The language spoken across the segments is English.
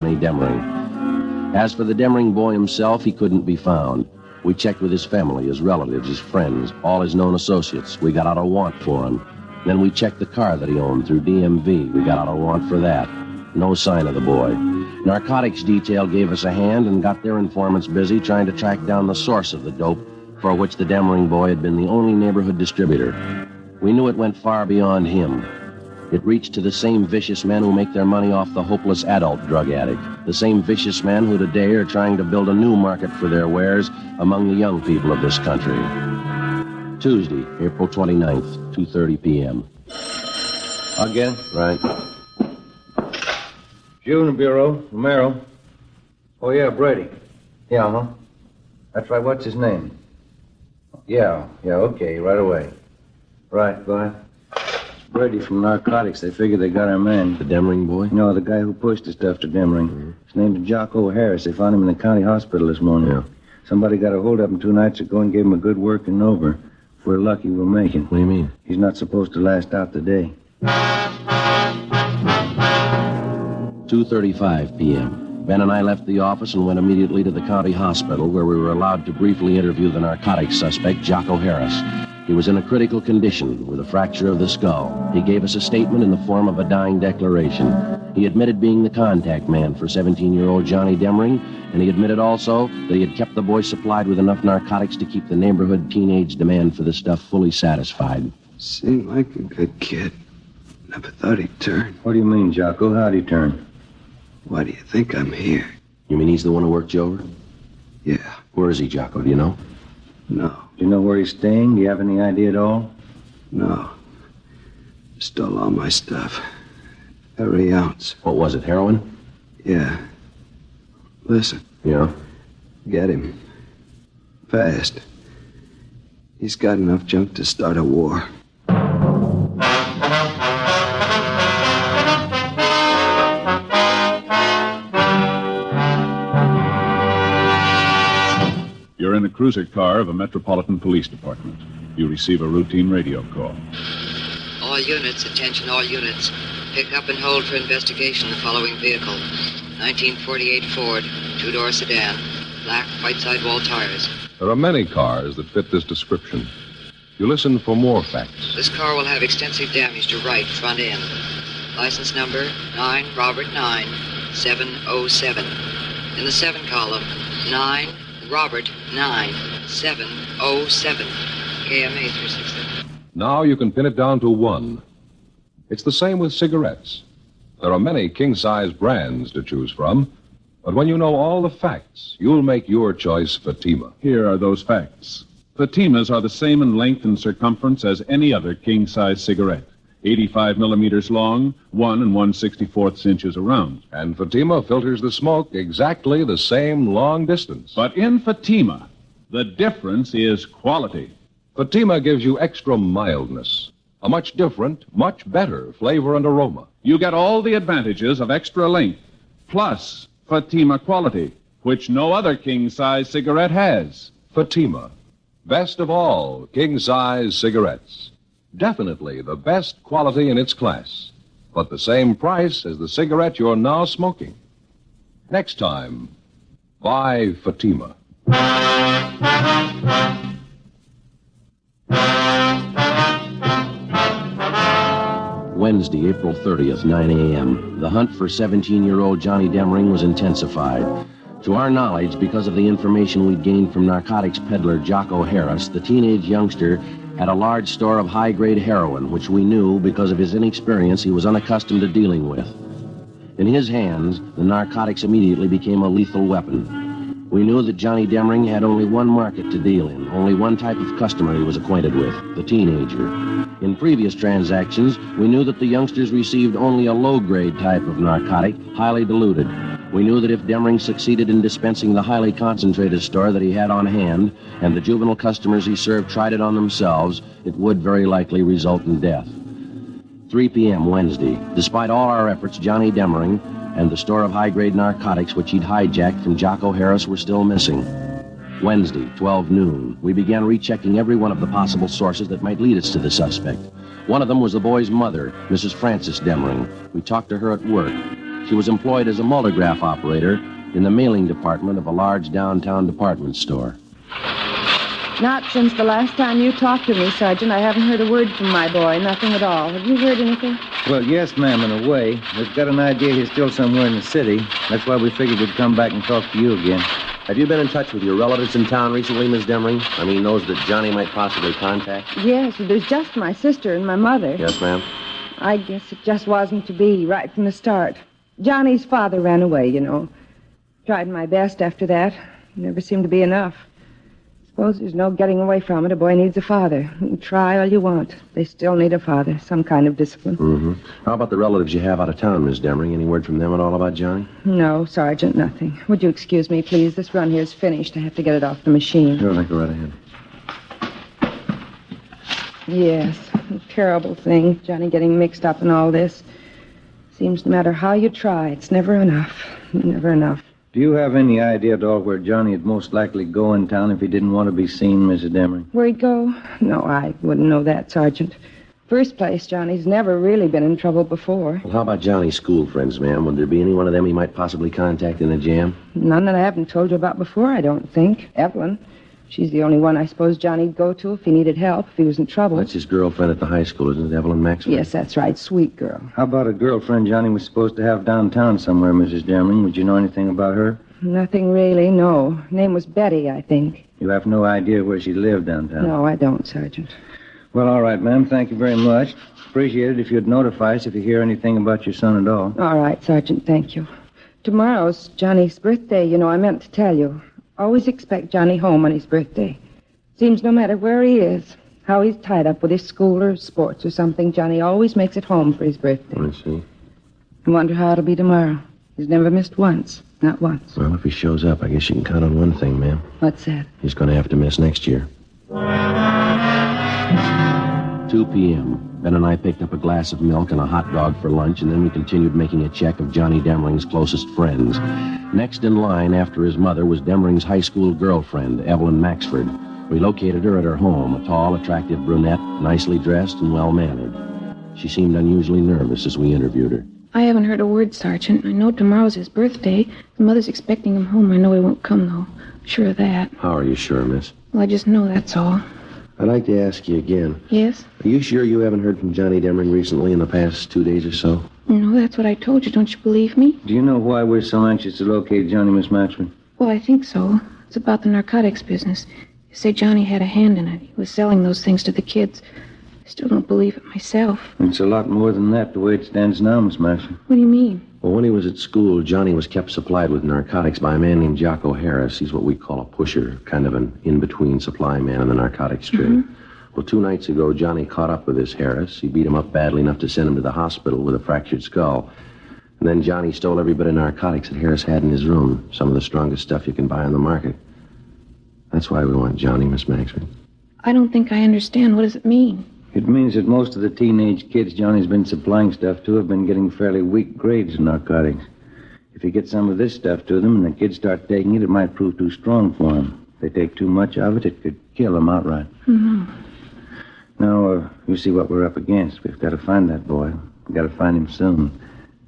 Demring. As for the Demring boy himself, he couldn't be found. We checked with his family, his relatives, his friends, all his known associates. We got out a warrant for him. Then we checked the car that he owned through DMV. We got out a warrant for that. No sign of the boy. Narcotics detail gave us a hand and got their informants busy trying to track down the source of the dope for which the Demring boy had been the only neighborhood distributor. We knew it went far beyond him. It reached to the same vicious men who make their money off the hopeless adult drug addict. The same vicious men who today are trying to build a new market for their wares among the young people of this country. Tuesday, April 29th, 2:30 p.m. Again? Right. Juvenile Bureau, Romero. Oh, yeah, Brady. Yeah, huh? That's right, what's his name? Yeah, okay, right away. Right, go ahead. Brady from Narcotics. They figured they got our man. The Demring boy? No, the guy who pushed the stuff to Demring. Mm-hmm. His name's Jocko Harris. They found him in the county hospital this morning. Yeah. Somebody got a hold of him 2 nights ago and gave him a good working over. If we're lucky, we'll make it. What do you mean? He's not supposed to last out the day. 2:35 p.m. Ben and I left the office and went immediately to the county hospital where we were allowed to briefly interview the narcotics suspect, Jocko Harris. He was in a critical condition with a fracture of the skull. He gave us a statement in the form of a dying declaration. He admitted being the contact man for 17-year-old Johnny Demring, and he admitted also that he had kept the boy supplied with enough narcotics to keep the neighborhood teenage demand for the stuff fully satisfied. Seemed like a good kid. Never thought he'd turn. What do you mean, Jocko? How'd he turn? Why do you think I'm here? You mean he's the one who worked you over? Yeah. Where is he, Jocko? Do you know? No. Do you know where he's staying? Do you have any idea at all? No. Stole all my stuff. Every ounce. What was it, heroin? Yeah. Listen. Yeah? Get him. Fast. He's got enough junk to start a war. You're in the cruiser car of a Metropolitan Police Department. You receive a routine radio call. All units, attention all units. Pick up and hold for investigation the following vehicle. 1948 Ford, 2-door sedan, black white sidewall tires. There are many cars that fit this description. You listen for more facts. This car will have extensive damage to right front end. License number 9 Robert 9 707. In the 7 column, 9 Robert 9 707. KMA 367. Now you can pin it down to one. It's the same with cigarettes. There are many king-size brands to choose from, but when you know all the facts, you'll make your choice Fatima. Here are those facts. Fatimas are the same in length and circumference as any other king-size cigarette. 85 millimeters long, 1 1/64 inches around. And Fatima filters the smoke exactly the same long distance. But in Fatima, the difference is quality. Fatima gives you extra mildness, a much different, much better flavor and aroma. You get all the advantages of extra length, plus Fatima quality, which no other king-size cigarette has. Fatima, best of all king-size cigarettes. Definitely the best quality in its class, but the same price as the cigarette you're now smoking. Next time, buy Fatima. Wednesday, April 30th, 9 a.m. The hunt for 17-year-old Johnny Demring was intensified. To our knowledge, because of the information we'd gained from narcotics peddler Jocko Harris, the teenage youngster had a large store of high-grade heroin, which we knew, because of his inexperience, he was unaccustomed to dealing with. In his hands, the narcotics immediately became a lethal weapon. We knew that Johnny Demring had only one market to deal in, only one type of customer he was acquainted with, the teenager. In previous transactions, we knew that the youngsters received only a low-grade type of narcotic, highly diluted. We knew that if Demring succeeded in dispensing the highly concentrated store that he had on hand, and the juvenile customers he served tried it on themselves, it would very likely result in death. 3 p.m. Wednesday. Despite all our efforts, Johnny Demring and the store of high-grade narcotics which he'd hijacked from Jocko Harris were still missing. Wednesday, 12 noon. We began rechecking every one of the possible sources that might lead us to the suspect. One of them was the boy's mother, Mrs. Frances Demring. We talked to her at work. She was employed as a multigraph operator in the mailing department of a large downtown department store. Not since the last time you talked to me, Sergeant. I haven't heard a word from my boy. Nothing at all. Have you heard anything? Well, yes, ma'am, in a way. We've got an idea he's still somewhere in the city. That's why we figured we'd come back and talk to you again. Have you been in touch with your relatives in town recently, Miss Demring? I mean, those that Johnny might possibly contact? Yes, there's just my sister and my mother. Yes, ma'am. I guess it just wasn't to be right from the start. Johnny's father ran away, you know. Tried my best after that. Never seemed to be enough. Suppose there's no getting away from it. A boy needs a father. You can try all you want. They still need a father, some kind of discipline. Mm-hmm. How about the relatives you have out of town, Miss Demring? Any word from them at all about Johnny? No, Sergeant, nothing. Would you excuse me, please? This run here's finished. I have to get it off the machine. Sure, go right ahead. Yes, a terrible thing, Johnny getting mixed up in all this. Seems no matter how you try, it's never enough. Never enough. Do you have any idea at all where Johnny would most likely go in town if he didn't want to be seen, Mrs. Demring? Where'd he go? No, I wouldn't know that, Sergeant. First place, Johnny's never really been in trouble before. Well, how about Johnny's school friends, ma'am? Would there be any one of them he might possibly contact in a jam? None that I haven't told you about before, I don't think. Evelyn. She's the only one I suppose Johnny'd go to if he needed help, if he was in trouble. That's his girlfriend at the high school, isn't it, Evelyn Maxwell? Yes, that's right. Sweet girl. How about a girlfriend Johnny was supposed to have downtown somewhere, Mrs. Demring? Would you know anything about her? Nothing really, no. Her name was Betty, I think. You have no idea where she lived downtown? No, I don't, Sergeant. Well, all right, ma'am. Thank you very much. Appreciate it if you'd notify us if you hear anything about your son at all. All right, Sergeant, thank you. Tomorrow's Johnny's birthday, you know, I meant to tell you. Always expect Johnny home on his birthday. Seems no matter where he is, how he's tied up with his school or sports or something, Johnny always makes it home for his birthday. I see. I wonder how it'll be tomorrow. He's never missed once. Not once. Well, if he shows up, I guess you can count on one thing, ma'am. What's that? He's going to have to miss next year. 2 p.m. Ben and I picked up a glass of milk and a hot dog for lunch, and then we continued making a check of Johnny Demring's closest friends. Next in line after his mother was Demring's high school girlfriend, Evelyn Maxford. We located her at her home, a tall, attractive brunette, nicely dressed and well-mannered. She seemed unusually nervous as we interviewed her. I haven't heard a word, Sergeant. I know tomorrow's his birthday. His mother's expecting him home. I know he won't come, though. I'm sure of that. How are you sure, miss? Well, I just know that's all. I'd like to ask you again. Yes? Are you sure you haven't heard from Johnny Demring recently in the past 2 days or so? No, that's what I told you. Don't you believe me? Do you know why we're so anxious to locate Johnny, Miss Maxford? Well, I think so. It's about the narcotics business. You say Johnny had a hand in it. He was selling those things to the kids. I still don't believe it myself. It's a lot more than that, the way it stands now, Miss Maxford. What do you mean? Well, when he was at school, Johnny was kept supplied with narcotics by a man named Jocko Harris. He's what we call a pusher, kind of an in-between supply man in the narcotics trade. Mm-hmm. Well, 2 nights ago, Johnny caught up with this Harris. He beat him up badly enough to send him to the hospital with a fractured skull. And then Johnny stole every bit of narcotics that Harris had in his room, some of the strongest stuff you can buy on the market. That's why we want Johnny, Miss Maxford. I don't think I understand. What does it mean? It means that most of the teenage kids Johnny's been supplying stuff to have been getting fairly weak grades in narcotics. If you get some of this stuff to them and the kids start taking it, it might prove too strong for them. If they take too much of it, it could kill them outright. Mm-hmm. Now, you see what we're up against. We've got to find that boy. We've got to find him soon.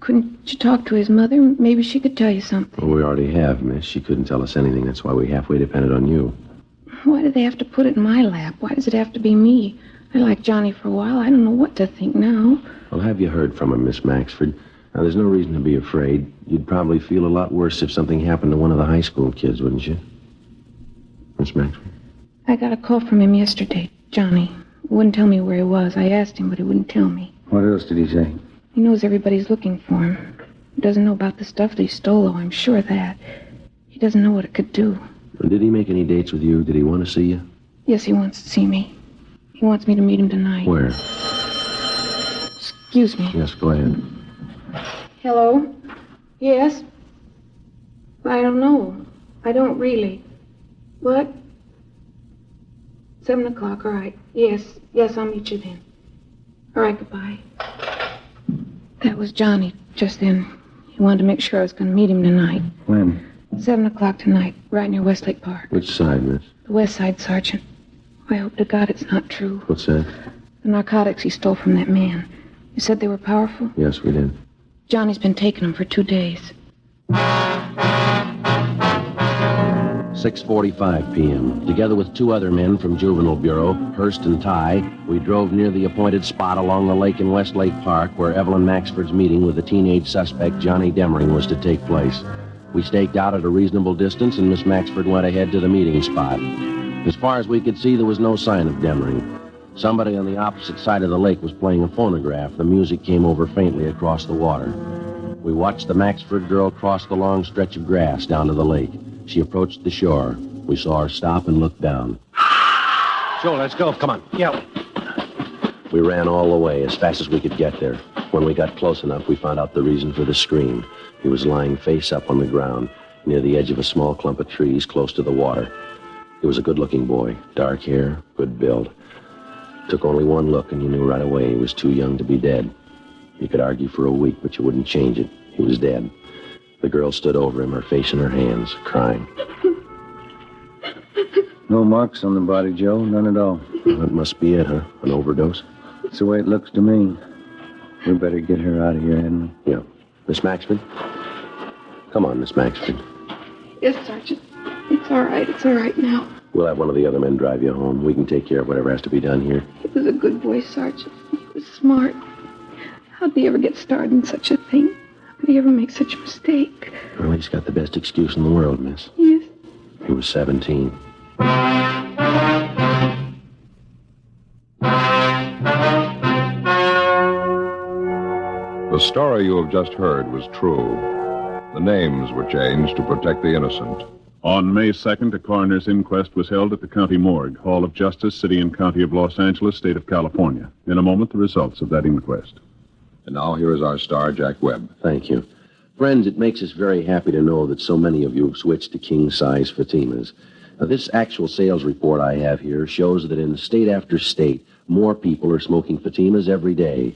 Couldn't you talk to his mother? Maybe she could tell you something. Well, we already have, miss. She couldn't tell us anything. That's why we halfway depended on you. Why do they have to put it in my lap? Why does it have to be me? I liked Johnny for a while. I don't know what to think now. Well, have you heard from him, Miss Maxford? Now, there's no reason to be afraid. You'd probably feel a lot worse if something happened to one of the high school kids, wouldn't you? Miss Maxford? I got a call from him yesterday, Johnny. He wouldn't tell me where he was. I asked him, but he wouldn't tell me. What else did he say? He knows everybody's looking for him. He doesn't know about the stuff that he stole, though. I'm sure of that. He doesn't know what it could do. Did he make any dates with you? Did he want to see you? Yes, he wants to see me. He wants me to meet him tonight. Where? Excuse me. Yes, go ahead. Hello? Yes? I don't know. I don't really. What? 7 o'clock, all right. Yes, I'll meet you then. All right, goodbye. That was Johnny just then. He wanted to make sure I was going to meet him tonight. When? 7 o'clock tonight, right near Westlake Park. Which side, miss? The west side, Sergeant. I hope to God it's not true. What's that? The narcotics he stole from that man. You said they were powerful? Yes, we did. Johnny's been taking them for 2 days. 6:45 p.m. Together with two other men from Juvenile Bureau, Hurst and Ty, we drove near the appointed spot along the lake in Westlake Park where Evelyn Maxford's meeting with the teenage suspect Johnny Demring was to take place. We staked out at a reasonable distance, and Miss Maxford went ahead to the meeting spot. As far as we could see, there was no sign of Demring. Somebody on the opposite side of the lake was playing a phonograph. The music came over faintly across the water. We watched the Maxford girl cross the long stretch of grass down to the lake. She approached the shore. We saw her stop and look down. Joe, let's go. Come on. Yeah. We ran all the way as fast as we could get there. When we got close enough, we found out the reason for the scream. He was lying face up on the ground near the edge of a small clump of trees close to the water. He was a good-looking boy, dark hair, good build. Took only one look, and you knew right away he was too young to be dead. You could argue for a week, but you wouldn't change it. He was dead. The girl stood over him, her face in her hands, crying. No marks on the body, Joe. None at all. Well, that must be it, huh? An overdose? It's the way it looks to me. We better get her out of here, hadn't we? Yeah. Miss Maxford? Come on, Miss Maxford. Yes, Sergeant. It's all right. It's all right now. We'll have one of the other men drive you home. We can take care of whatever has to be done here. He was a good boy, Sergeant. He was smart. How'd he ever get started in such a thing? How'd he ever make such a mistake? Well, he's got the best excuse in the world, miss. Yes. He was 17. The story you have just heard was true. The names were changed to protect the innocent. On May 2nd, a coroner's inquest was held at the county morgue, Hall of Justice, City and County of Los Angeles, State of California. In a moment, the results of that inquest. And now here is our star, Jack Webb. Thank you. Friends, it makes us very happy to know that so many of you have switched to king-size Fatimas. Now, this actual sales report I have here shows that in state after state, more people are smoking Fatimas every day.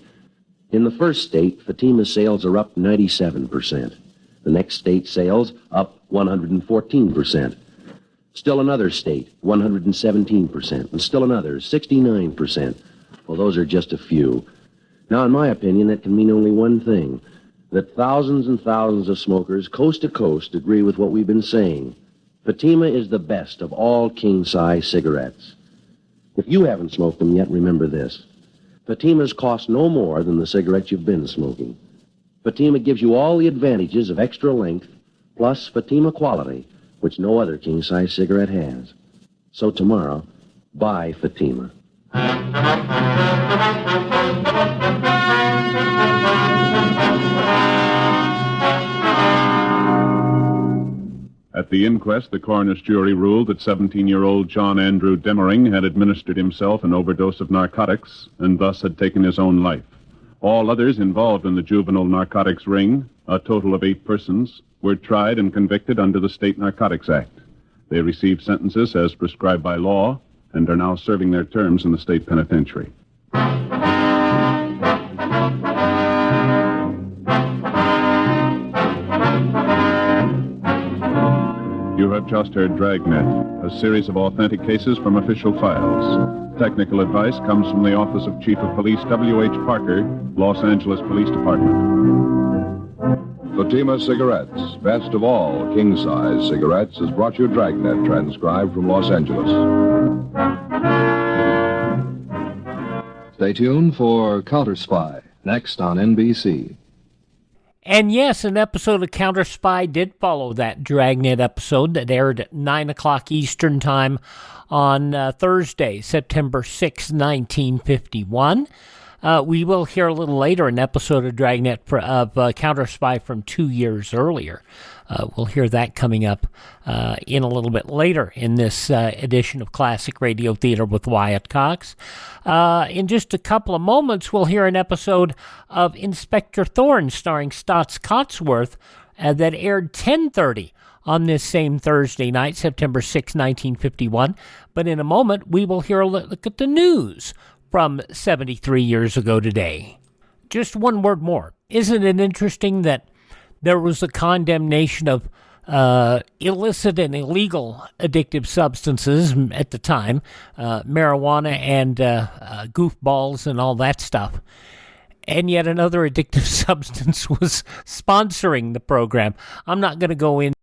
In the first state, Fatima sales are up 97%. The next state sales up 114%. Still another state, 117%. And still another, 69%. Well, those are just a few. Now, in my opinion, that can mean only one thing, that thousands and thousands of smokers, coast to coast, agree with what we've been saying. Fatima is the best of all king-size cigarettes. If you haven't smoked them yet, remember this. Fatimas cost no more than the cigarettes you've been smoking. Fatima gives you all the advantages of extra length, plus Fatima quality, which no other king-size cigarette has. So tomorrow, buy Fatima. At the inquest, the coroner's jury ruled that 17-year-old John Andrew Demering had administered himself an overdose of narcotics and thus had taken his own life. All others involved in the juvenile narcotics ring, a total of 8 persons, were tried and convicted under the State Narcotics Act. They received sentences as prescribed by law and are now serving their terms in the state penitentiary. You have just heard Dragnet, a series of authentic cases from official files. Technical advice comes from the Office of Chief of Police W.H. Parker, Los Angeles Police Department. Fatima Cigarettes, best of all king-size cigarettes, has brought you Dragnet, transcribed from Los Angeles. Stay tuned for Counter Spy, next on NBC. And yes, an episode of Counter Spy did follow that Dragnet episode that aired at 9 o'clock Eastern Time on Thursday, September 6, 1951. We will hear a little later an episode of Dragnet of Counter Spy from 2 years earlier. We'll hear that coming up in a little bit later in this edition of Classic Radio Theater with Wyatt Cox. In just a couple of moments, we'll hear an episode of Inspector Thorne starring Stotts Cotsworth that aired 10:30 on this same Thursday night, September 6, 1951. But in a moment, we will hear a look at the news from 73 years ago today. Just one word more. Isn't it interesting that there was a condemnation of illicit and illegal addictive substances at the time, marijuana and goofballs and all that stuff. and yet another addictive substance was sponsoring the program. I'm not going to go in